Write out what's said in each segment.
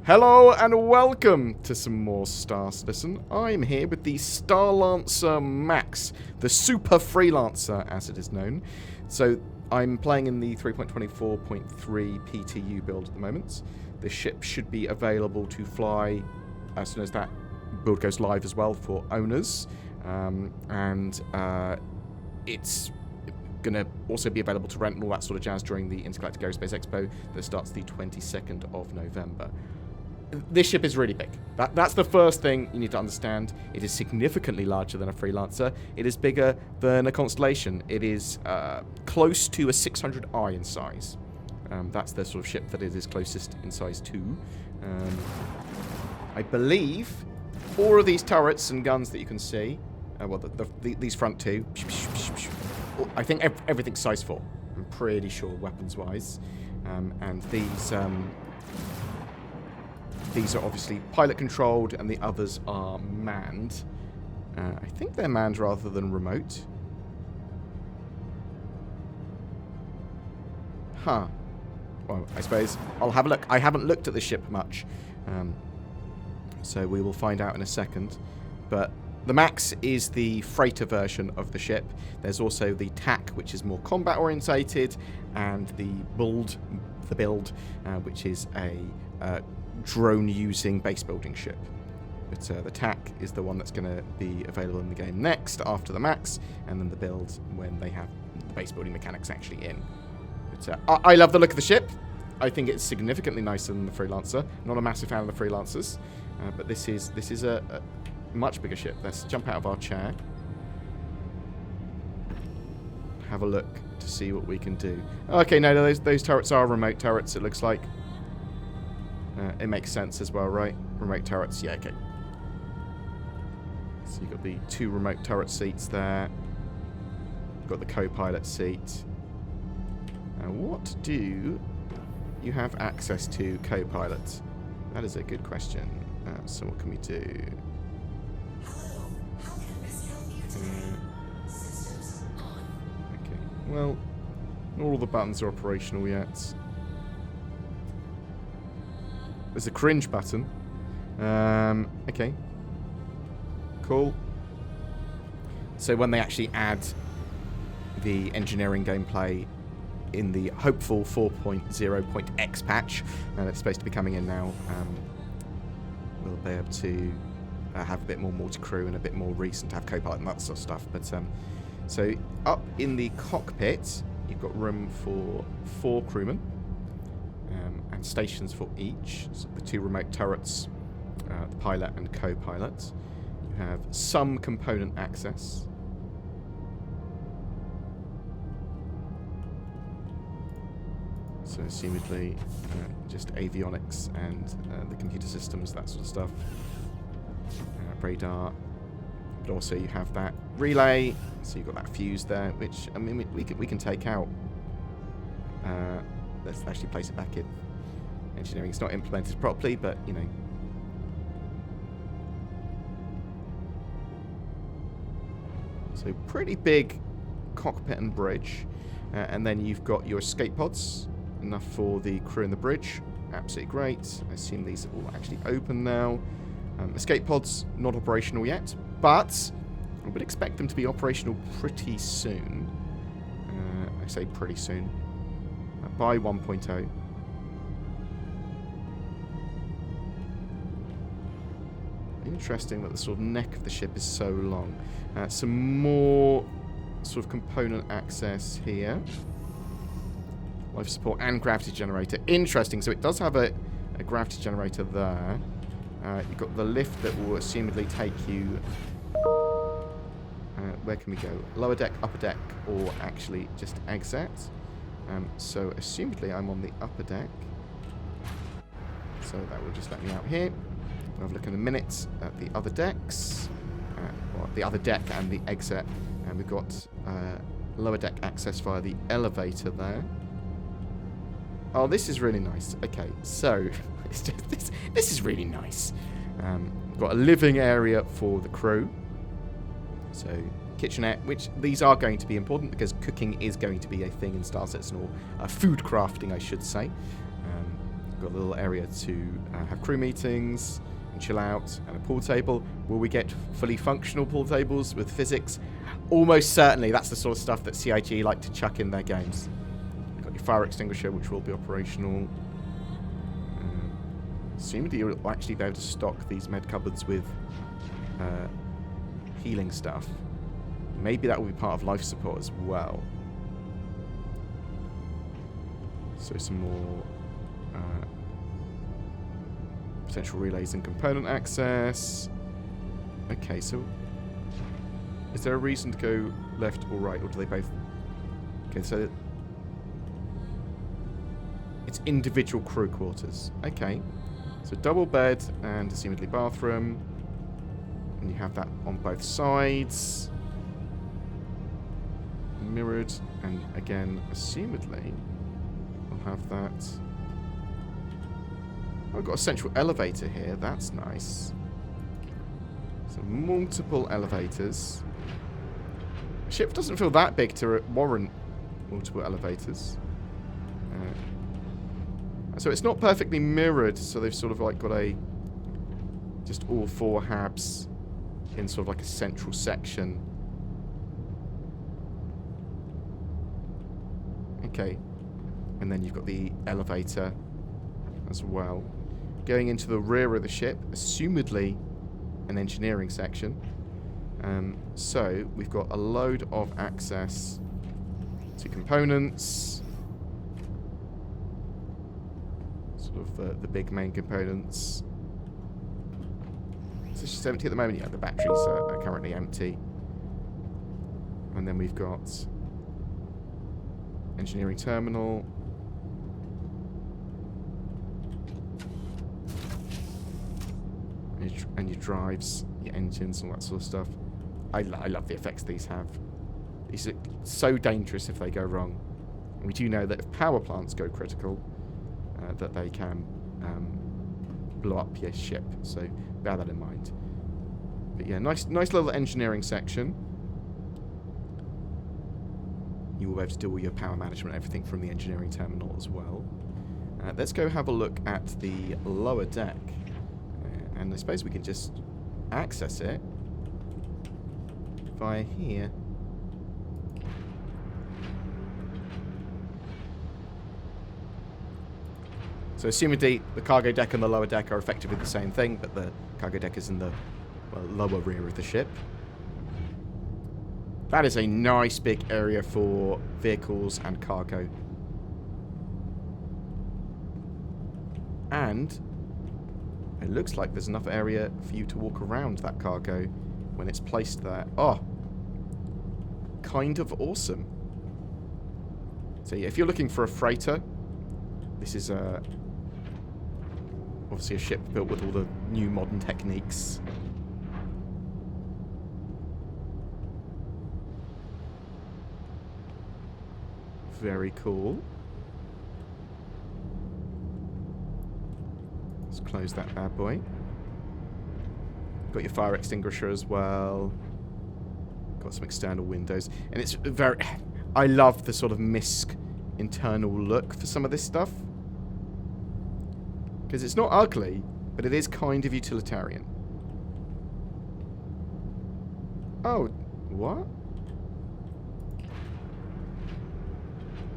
Hello and welcome to some more Star Citizen. I'm here with the Starlancer MAX, the Super Freelancer as it is known. So I'm playing in the 3.24.3 PTU build at the moment. The ship should be available to fly as soon as that build goes live as well for owners. It's going to also be available to rent and all that sort of jazz during the Intergalactic Aerospace Expo that starts the 22nd of November. This ship is really big. That's the first thing you need to understand. It is significantly larger than a Freelancer. It is bigger than a Constellation. It is close to a 600i in size. That's the sort of ship that it is closest in size to. I believe 4 of these turrets and guns that you can see, these front two, I think everything's size 4. I'm pretty sure weapons-wise. And these are obviously pilot-controlled, and the others are manned. I think they're manned rather than remote. Huh. Well, I suppose I'll have a look. I haven't looked at the ship much, so we will find out in a second. But the MAX is the freighter version of the ship. There's also the TAC, which is more combat-orientated, and the build, which is a drone-using base-building ship. But the TAC is the one that's going to be available in the game next, after the MAX, and then the build when they have the base-building mechanics actually in. But I love the look of the ship. I think it's significantly nicer than the Freelancer. Not a massive fan of the Freelancers, but this is a much bigger ship. Let's jump out of our chair. Have a look to see what we can do. Okay, no, those turrets are remote turrets, it looks like. It makes sense as well, right? Remote turrets, yeah, okay. So you've got the 2 remote turret seats there. You've got the co-pilot seat. What do you have access to, co-pilot? That is a good question. So what can we do? Okay, well, not all the buttons are operational yet. There's a cringe button. Okay. Cool. So when they actually add the engineering gameplay in the hopeful 4.0.x patch, and it's supposed to be coming in now, we'll be able to have a bit more multi-crew and a bit more recent, have co-pilot and that sort of stuff. But so up in the cockpit, you've got room for 4 crewmen. And stations for each. So the 2 remote turrets, the pilot and co-pilot. You have some component access. So assumedly just avionics and the computer systems, that sort of stuff. Radar. But also you have that relay. So you've got that fuse there, which, I mean, we can take out. Let's actually place it back in. Engineering's not implemented properly, but, you know. So pretty big cockpit and bridge. And then you've got your escape pods. Enough for the crew in the bridge. Absolutely great. I assume these are all actually open now. Escape pods, not operational yet, but I would expect them to be operational pretty soon. I say pretty soon. By 1.0. Interesting that the sort of neck of the ship is so long. Some more sort of component access here. Life support and gravity generator. Interesting. So it does have a gravity generator there. You've got the lift that will assumedly take you... where can we go? Lower deck, upper deck, or actually just exit. So assumedly I'm on the upper deck. So that will just let me out here. We'll have a look in a minute at the other decks. Well, the other deck and the exit. And we've got lower deck access via the elevator there. Oh, this is really nice. Okay, so it's just, this is really nice. We've got a living area for the crew. So kitchenette, which these are going to be important because cooking is going to be a thing in Star Citizen, or food crafting, I should say. Got a little area to have crew meetings and chill out, and a pool table. Will we get fully functional pool tables with physics? Almost certainly. That's the sort of stuff that CIG like to chuck in their games. You've got your fire extinguisher, which will be operational. Assumedly you'll actually be able to stock these med cupboards with healing stuff. Maybe that will be part of life support as well. So some more potential relays and component access. Okay, so is there a reason to go left or right, or do they both? Okay, so it's individual crew quarters. Okay, so double bed and assumedly bathroom, and you have that on both sides, mirrored, and again, assumedly, I'll have that. I've got a central elevator here. That's nice. So multiple elevators. The ship doesn't feel that big to warrant multiple elevators. So it's not perfectly mirrored, so they've sort of like got just all 4 habs in sort of like a central section. Okay. And then you've got the elevator as well. Going into the rear of the ship, assumedly an engineering section. So we've got a load of access to components. Sort of the big main components. So it's just empty at the moment. Yeah, the batteries are currently empty. And then we've got engineering terminal. And your drives, your engines, all that sort of stuff. I love the effects these have. These are so dangerous if they go wrong. And we do know that if power plants go critical, that they can blow up your ship. So bear that in mind. But yeah, nice little engineering section. You will be able to do all your power management, everything from the engineering terminal as well. Let's go have a look at the lower deck. And I suppose we can just access it via here. So assumedly the cargo deck and the lower deck are effectively the same thing, but the cargo deck is in the lower rear of the ship. That is a nice big area for vehicles and cargo. And it looks like there's enough area for you to walk around that cargo when it's placed there. Oh, kind of awesome. So yeah, if you're looking for a freighter, this is obviously a ship built with all the new modern techniques. Very cool. Let's close that bad boy. Got your fire extinguisher as well. Got some external windows. And it's very... I love the sort of MISC internal look for some of this stuff. Because it's not ugly, but it is kind of utilitarian. Oh, what?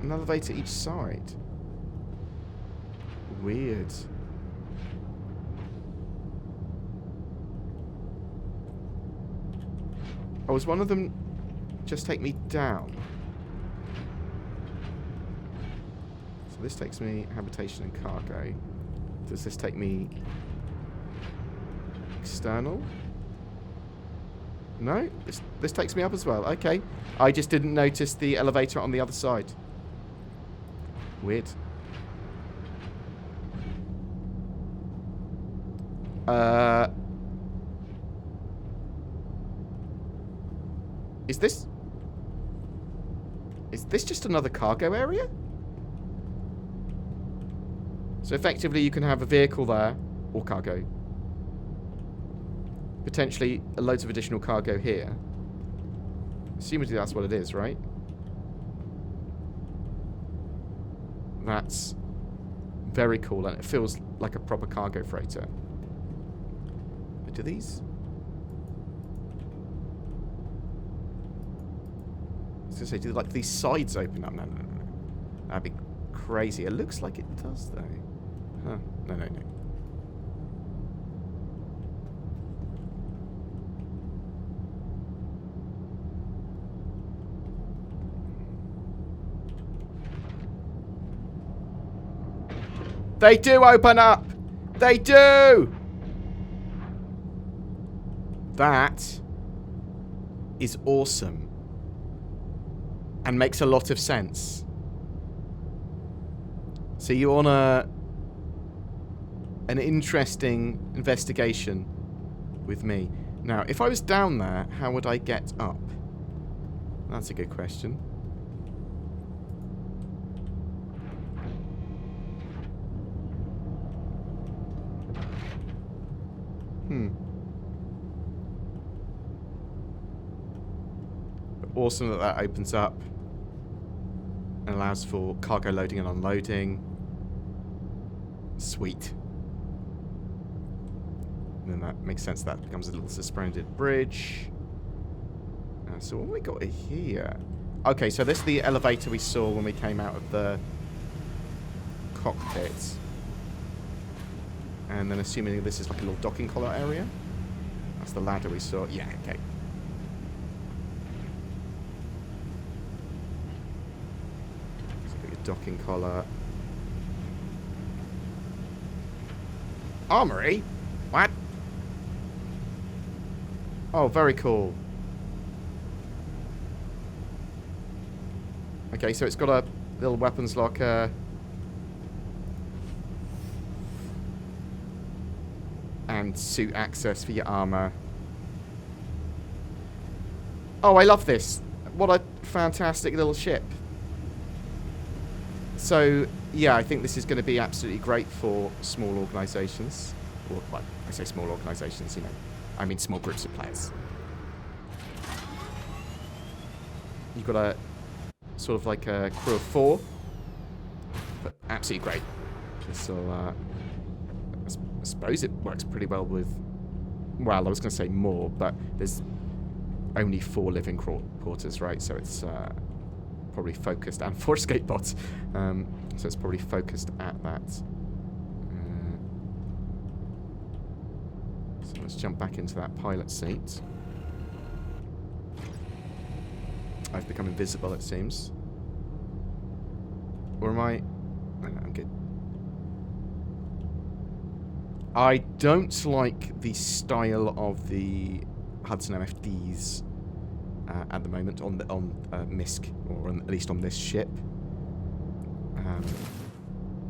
An elevator each side. Weird. Oh, was one of them just take me down? So this takes me habitation and cargo. Does this take me external? No? This takes me up as well. Okay. I just didn't notice the elevator on the other side. Weird. Is this just another cargo area? So effectively you can have a vehicle there, or cargo. Potentially loads of additional cargo here. Assumedly that's what it is, right? That's Very cool, and it feels like a proper cargo freighter. Do these? I was going to say, do like these sides open up? No. That'd be crazy. It looks like it does, though. Huh. No. They do open up! They do! That is awesome. And makes a lot of sense. So you're on an interesting investigation with me. Now, if I was down there, how would I get up? That's a good question. But awesome that opens up and allows for cargo loading and unloading. Sweet. And then that makes sense. That becomes a little suspended bridge. So what have we got here? Okay, so this is the elevator we saw when we came out of the cockpit. And then assuming this is like a little docking collar area. That's the ladder we saw. Yeah, okay. So got your docking collar. Armory? What? Oh, very cool. Okay, so it's got a little weapons locker. And suit access for your armor. Oh, I love this. What a fantastic little ship. So, yeah, I think this is going to be absolutely great for small organizations. Or, well, I say small organizations, you know. I mean small groups of players. You've got a sort of like a crew of 4. But absolutely great. So, I suppose it works pretty well with... Well, I was going to say more, but there's only 4 living quarters, right? So it's probably focused... And 4 escape bots. So it's probably focused at that. So let's jump back into that pilot seat. I've become invisible, it seems. Or am I... No, I'm good. I don't like the style of the Hudson MFDs at the moment on MISC, or at least on this ship.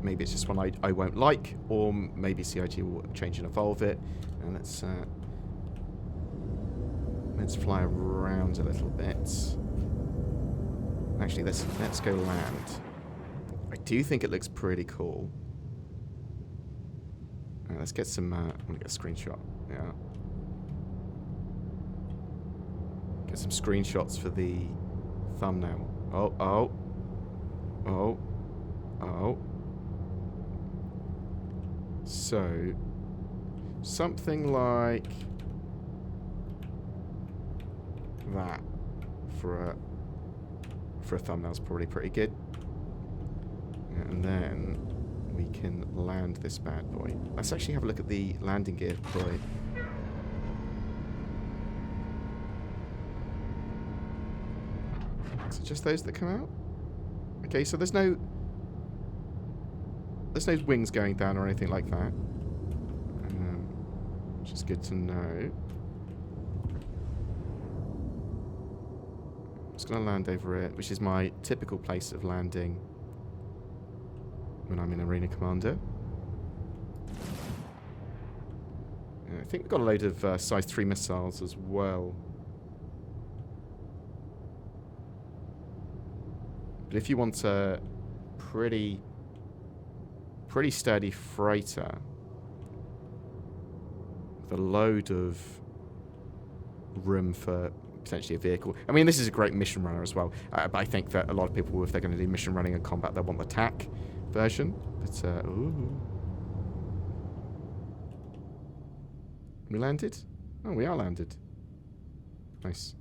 Maybe it's just one I won't like, or maybe CIG will change and evolve it. And let's fly around a little bit. Actually, let's go land. I do think it looks pretty cool. Let's get some... I'm going to get a screenshot. Yeah. Get some screenshots for the thumbnail. Oh. So, something like that for a thumbnail is probably pretty good. And then we can land this bad boy. Let's actually have a look at the landing gear deploy. So just those that come out? Okay, so there's no wings going down or anything like that. Which is good to know. I'm just going to land over it, which is my typical place of landing when I'm in Arena Commander. I think we've got a load of size 3 missiles as well. But if you want a pretty sturdy freighter with a load of room for potentially a vehicle. I mean, this is a great mission runner as well. But I think that a lot of people, if they're going to do mission running and combat, they'll want the TAC. version. But, ooh. We landed? Oh, we are landed. Nice.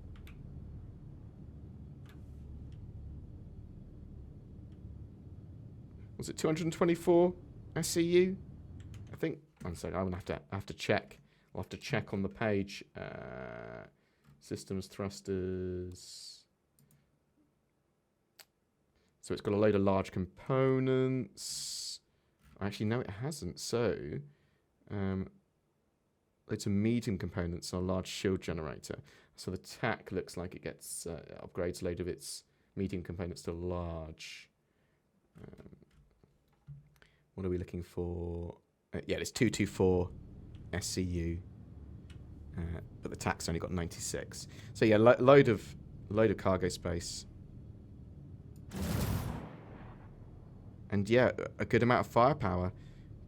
Was it 224 SCU? I think. I'm sorry. I'm gonna have to check. I'll have to check on the page. Systems thrusters. So it's got a load of large components. Actually, no, it hasn't. So, loads of medium components and a large shield generator. So the TAC looks like it gets upgrades a load of its medium components to large. What are we looking for? Yeah, it's 224 SCU, but the TAC's only got 96. So yeah, load of cargo space, and yeah, a good amount of firepower.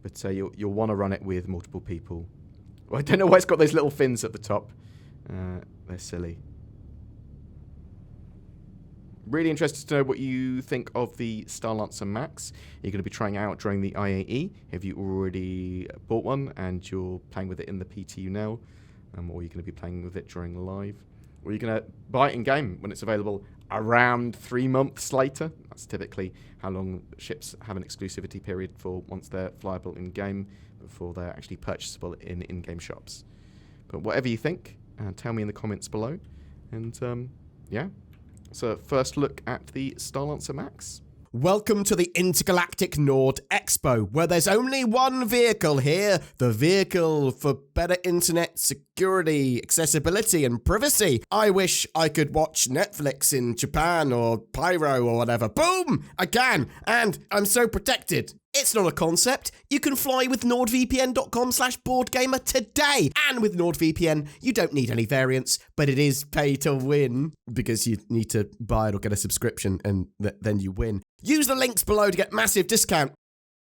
But you'll want to run it with multiple people. Well, I don't know why it's got those little fins at the top. They're silly. Really interested to know what you think of the Starlancer MAX. You're going to be trying out during the IAE. Have you already bought one and you're playing with it in the PTU now? Or you're going to be playing with it during live? Or you're going to buy it in-game when it's available around 3 months later? That's typically how long ships have an exclusivity period for once they're flyable in-game before they're actually purchasable in in-game shops. But whatever you think, tell me in the comments below. And yeah. So first look at the Starlancer MAX. Welcome to the Intergalactic Nord Expo, where there's only one vehicle here, the vehicle for better internet security, accessibility, and privacy. I wish I could watch Netflix in Japan or Pyro or whatever. Boom! I can, and I'm so protected. It's not a concept. You can fly with nordvpn.com/BoredGamer today. And with NordVPN, you don't need any variants, but it is pay to win because you need to buy it or get a subscription and then you win. Use the links below to get massive discount.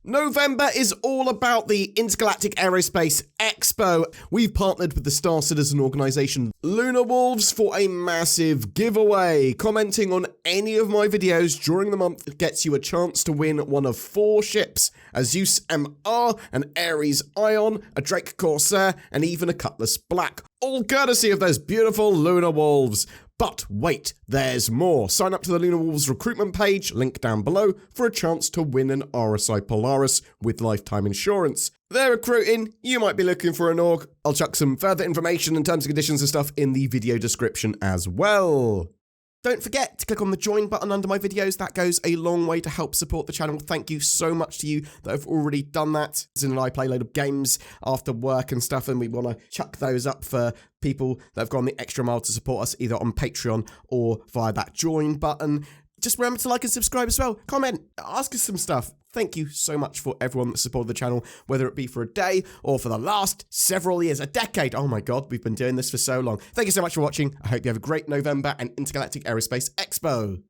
November is all about the Intergalactic Aerospace Expo. We've partnered with the Star Citizen organisation Lunar Wolves for a massive giveaway. Commenting on any of my videos during the month gets you a chance to win one of 4 ships: a Zeus MR, an Ares Ion, a Drake Corsair, and even a Cutlass Black. All courtesy of those beautiful Lunar Wolves. But wait, there's more. Sign up to the Lunar Wolves recruitment page, link down below, for a chance to win an RSI Polaris with lifetime insurance. They're recruiting. You might be looking for an org. I'll chuck some further information and terms and conditions and stuff in the video description as well. Don't forget to click on the join button under my videos. That goes a long way to help support the channel. Thank you so much to you that have already done that. Zin and I play a load of games after work and stuff, and we want to chuck those up for people that have gone the extra mile to support us either on Patreon or via that join button. Just remember to like and subscribe as well. Comment, ask us some stuff. Thank you so much for everyone that supported the channel, whether it be for a day or for the last several years, a decade. Oh my God, we've been doing this for so long. Thank you so much for watching. I hope you have a great November and Intergalactic Aerospace Expo.